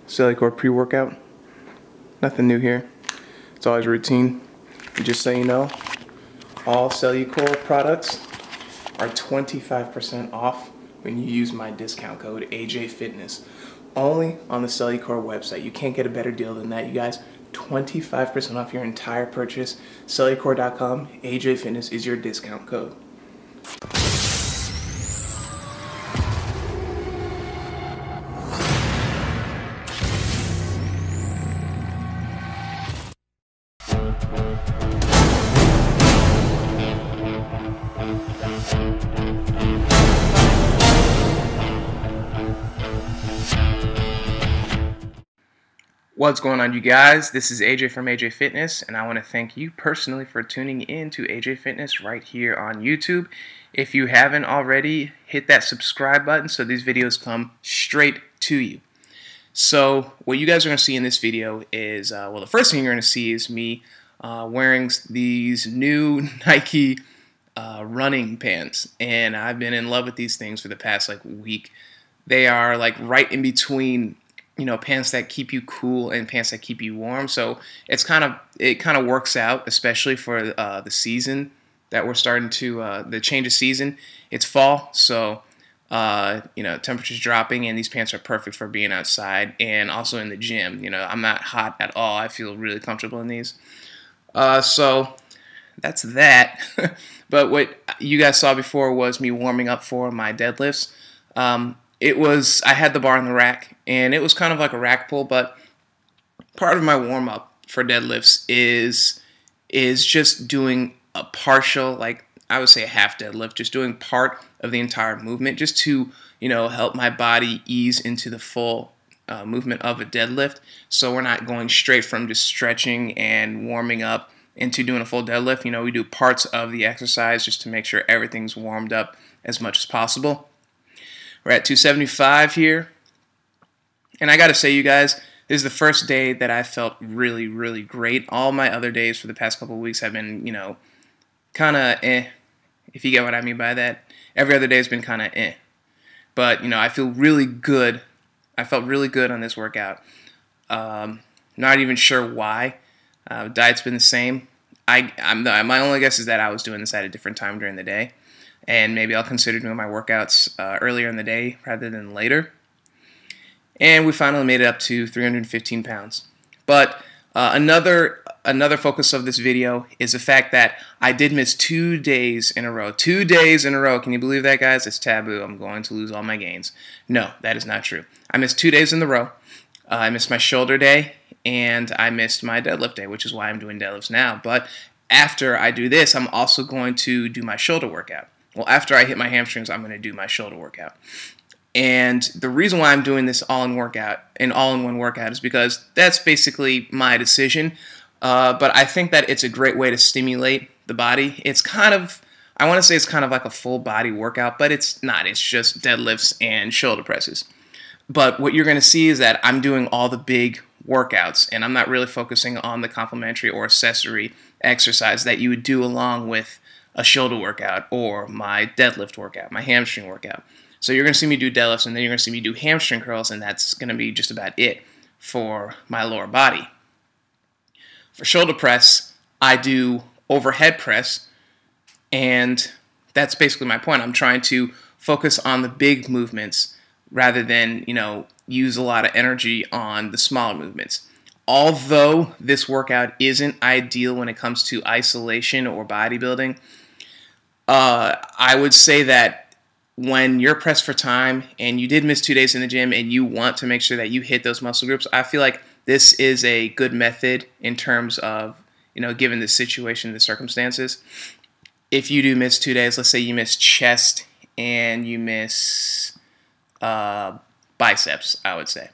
Cellucor pre-workout. Nothing new here. It's always routine. And just so you know, all Cellucor products are 25% off when you use my discount code ajFitness. Only on the Cellucor website. You can't get a better deal than that, you guys. 25% off your entire purchase. Cellucor.com, ajFitness is your discount code. What's going on, you guys? This is AJ from ajFitness, and I want to thank you personally for tuning in to ajFitness right here on YouTube. If you haven't already, hit that subscribe button so these videos come straight to you. So what you guys are going to see in this video is, well, the first thing you're going to see is me wearing these new Nike running pants, and I've been in love with these things for the past week. They are like right in between, you know, pants that keep you cool and pants that keep you warm. So it kind of works out, especially for the season that we're starting to the change of season. It's fall, so you know, temperature's dropping, and these pants are perfect for being outside and also in the gym. You know, I'm not hot at all. I feel really comfortable in these. So that's that. But what you guys saw before was me warming up for my deadlifts. I had the bar in the rack, and it was kind of like a rack pull, but part of my warm-up for deadlifts is just doing a partial, like I would say a half deadlift, just doing part of the entire movement just to, you know, help my body ease into the full movement of a deadlift, so we're not going straight from just stretching and warming up into doing a full deadlift. You know, we do parts of the exercise just to make sure everything's warmed up as much as possible. We're at 275 here. And I got to say, you guys, this is the first day that I felt really, really great. All my other days for the past couple of weeks have been, you know, kind of if you get what I mean by that. Every other day has been kind of But, you know, I feel really good. I felt really good on this workout. Not even sure why. Diet's been the same. My only guess is that I was doing this at a different time during the day. And maybe I'll consider doing my workouts earlier in the day rather than later. And we finally made it up to 315 pounds. But another focus of this video is the fact that I did miss 2 days in a row. 2 days in a row. Can you believe that, guys? It's taboo. I'm going to lose all my gains. No, that is not true. I missed 2 days in a row. I missed my shoulder day, and I missed my deadlift day, which is why I'm doing deadlifts now. But after I do this, I'm also going to do my shoulder workout. Well, after I hit my hamstrings, I'm going to do my shoulder workout. And the reason why I'm doing this all-in-one workout is because that's basically my decision. But I think that it's a great way to stimulate the body. It's kind of, I want to say it's kind of like a full body workout, but it's not. It's just deadlifts and shoulder presses. But what you're going to see is that I'm doing all the big workouts, and I'm not really focusing on the complementary or accessory exercise that you would do along with a shoulder workout or my deadlift workout, my hamstring workout. So you're going to see me do deadlifts, and then you're going to see me do hamstring curls, and that's going to be just about it for my lower body. For shoulder press, I do overhead press, and that's basically my point. I'm trying to focus on the big movements rather than, you know, use a lot of energy on the smaller movements. Although this workout isn't ideal when it comes to isolation or bodybuilding, I would say that when you're pressed for time and you did miss 2 days in the gym and you want to make sure that you hit those muscle groups, I feel like this is a good method in terms of, you know, given the situation, the circumstances. If you do miss 2 days, let's say you miss chest and you miss biceps, I would say.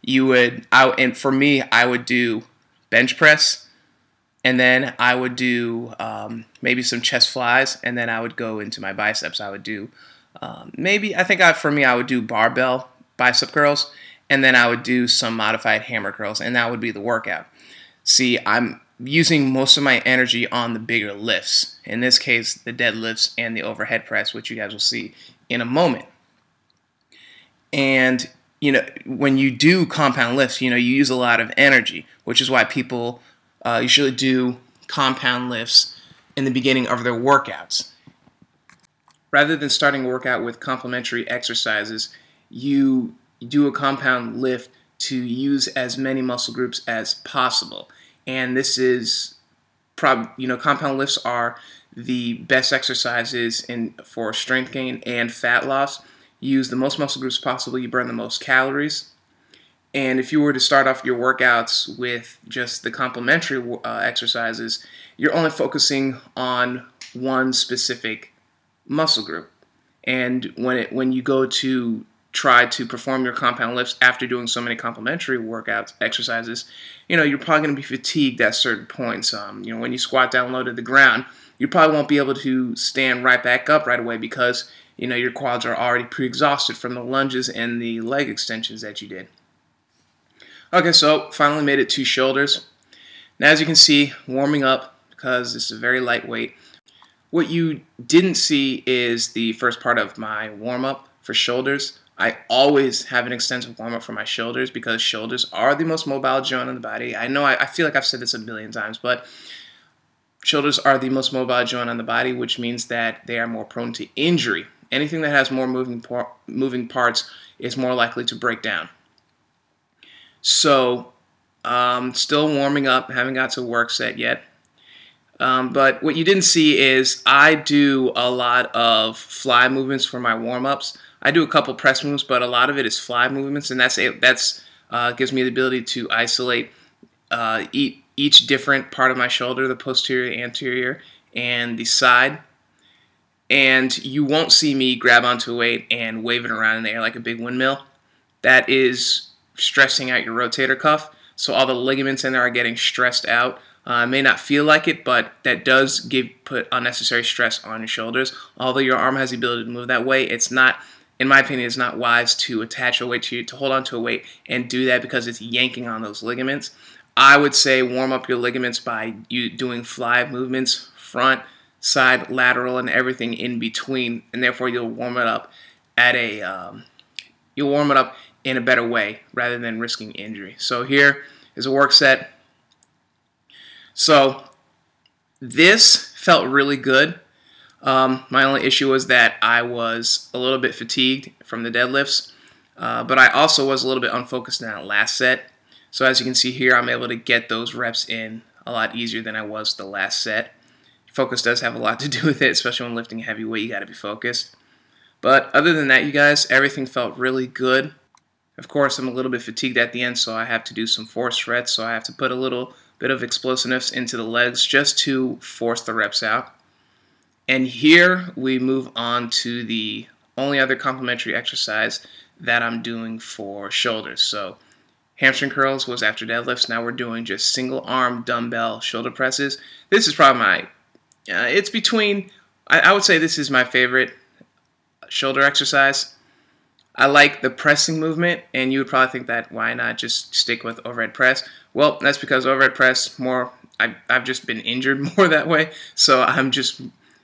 And for me, I would do bench press, and then I would do maybe some chest flies, and then I would go into my biceps. I would do for me, I would do barbell bicep curls, and then I would do some modified hammer curls, and that would be the workout. See, I'm using most of my energy on the bigger lifts. In this case, the deadlifts and the overhead press, which you guys will see in a moment. And when you do compound lifts, you use a lot of energy, which is why people usually do compound lifts in the beginning of their workouts. Rather than starting a workout with complementary exercises, you do a compound lift to use as many muscle groups as possible. And this is compound lifts are the best exercises for strength gain and fat loss. You use the most muscle groups possible, you burn the most calories. And if you were to start off your workouts with just the complementary exercises, you're only focusing on one specific muscle group. And when you go to try to perform your compound lifts after doing so many complementary workouts exercises, you're probably going to be fatigued at certain points. When you squat down low to the ground, you probably won't be able to stand right back up right away because your quads are already pre-exhausted from the lunges and the leg extensions that you did. Okay, so finally made it to shoulders. Now, as you can see, warming up because this is very lightweight. What you didn't see is the first part of my warm-up for shoulders. I always have an extensive warm-up for my shoulders because shoulders are the most mobile joint in the body. I know I feel like I've said this a billion times, but shoulders are the most mobile joint on the body, which means that they are more prone to injury. Anything that has more moving parts is more likely to break down. So, still warming up, haven't got to work set yet. But what you didn't see is I do a lot of fly movements for my warm-ups. I do a couple press movements, but a lot of it is fly movements, and that's gives me the ability to isolate each different part of my shoulder, the posterior, anterior, and the side. And you won't see me grab onto a weight and wave it around in the air like a big windmill. That is stressing out your rotator cuff, so all the ligaments in there are getting stressed out. May not feel like it, but that does put unnecessary stress on your shoulders. Although your arm has the ability to move that way, it's not, in my opinion, it's not wise to attach a weight to hold on to a weight and do that because it's yanking on those ligaments. I would say warm up your ligaments by doing fly movements, front, side, lateral, and everything in between, and therefore you'll warm it up in a better way rather than risking injury. So here is a work set. So this felt really good. My only issue was that I was a little bit fatigued from the deadlifts, but I also was a little bit unfocused in that last set. So as you can see here, I'm able to get those reps in a lot easier than I was the last set. Focus does have a lot to do with it, especially when lifting heavy weight, you got to be focused. But other than that, you guys, everything felt really good. Of course, I'm a little bit fatigued at the end, so I have to do some force reps, so I have to put a little bit of explosiveness into the legs just to force the reps out. And here we move on to the only other complementary exercise that I'm doing for shoulders. So hamstring curls was after deadlifts. Now we're doing just single arm dumbbell shoulder presses. This is probably it's between, I would say this is my favorite shoulder exercise. I like the pressing movement, and you would probably think that why not just stick with overhead press? Well, that's because overhead press I've just been injured more that way, so I'm just,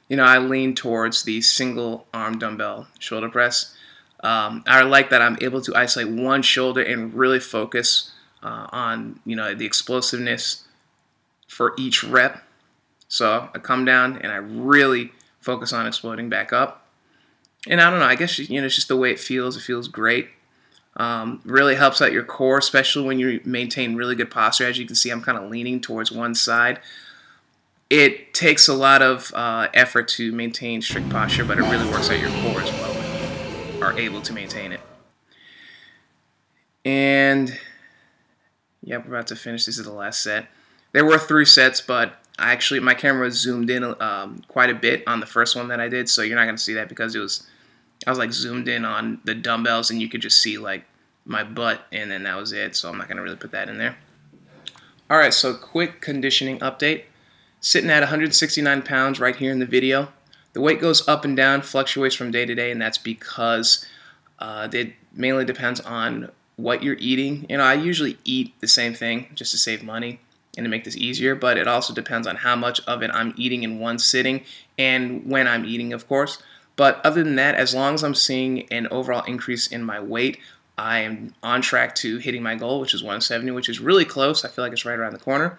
I lean towards the single arm dumbbell shoulder press. I like that I'm able to isolate one shoulder and really focus on, the explosiveness for each rep. So I come down and I really focus on exploding back up. And I don't know, I guess, it's just the way it feels. It feels great. Really helps out your core, especially when you maintain really good posture. As you can see, I'm kind of leaning towards one side. It takes a lot of effort to maintain strict posture, but it really works out your core as well when you are able to maintain it. And, yeah, we're about to finish. This is the last set. There were 3 sets, but my camera was zoomed in quite a bit on the first one that I did, so you're not going to see that because I was like zoomed in on the dumbbells and you could just see like my butt, and then that was it, so I'm not going to really put that in there. Alright, so quick conditioning update. Sitting at 169 pounds right here in the video. The weight goes up and down, fluctuates from day to day, and that's because it mainly depends on what you're eating. I usually eat the same thing just to save money and to make this easier, but it also depends on how much of it I'm eating in one sitting and when I'm eating, of course. But other than that, as long as I'm seeing an overall increase in my weight, I am on track to hitting my goal, which is 170, which is really close. I feel like it's right around the corner.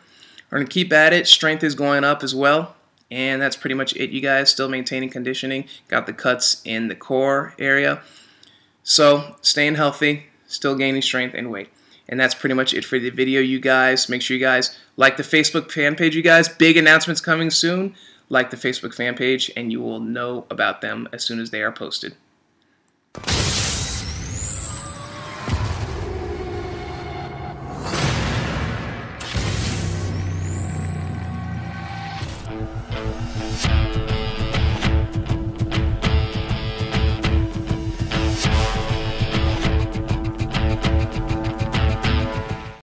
We're going to keep at it. Strength is going up as well. And that's pretty much it, you guys. Still maintaining conditioning. Got the cuts in the core area. So staying healthy, still gaining strength and weight. And that's pretty much it for the video, you guys. Make sure you guys like the Facebook fan page, you guys. Big announcements coming soon. Like the Facebook fan page, and you will know about them as soon as they are posted.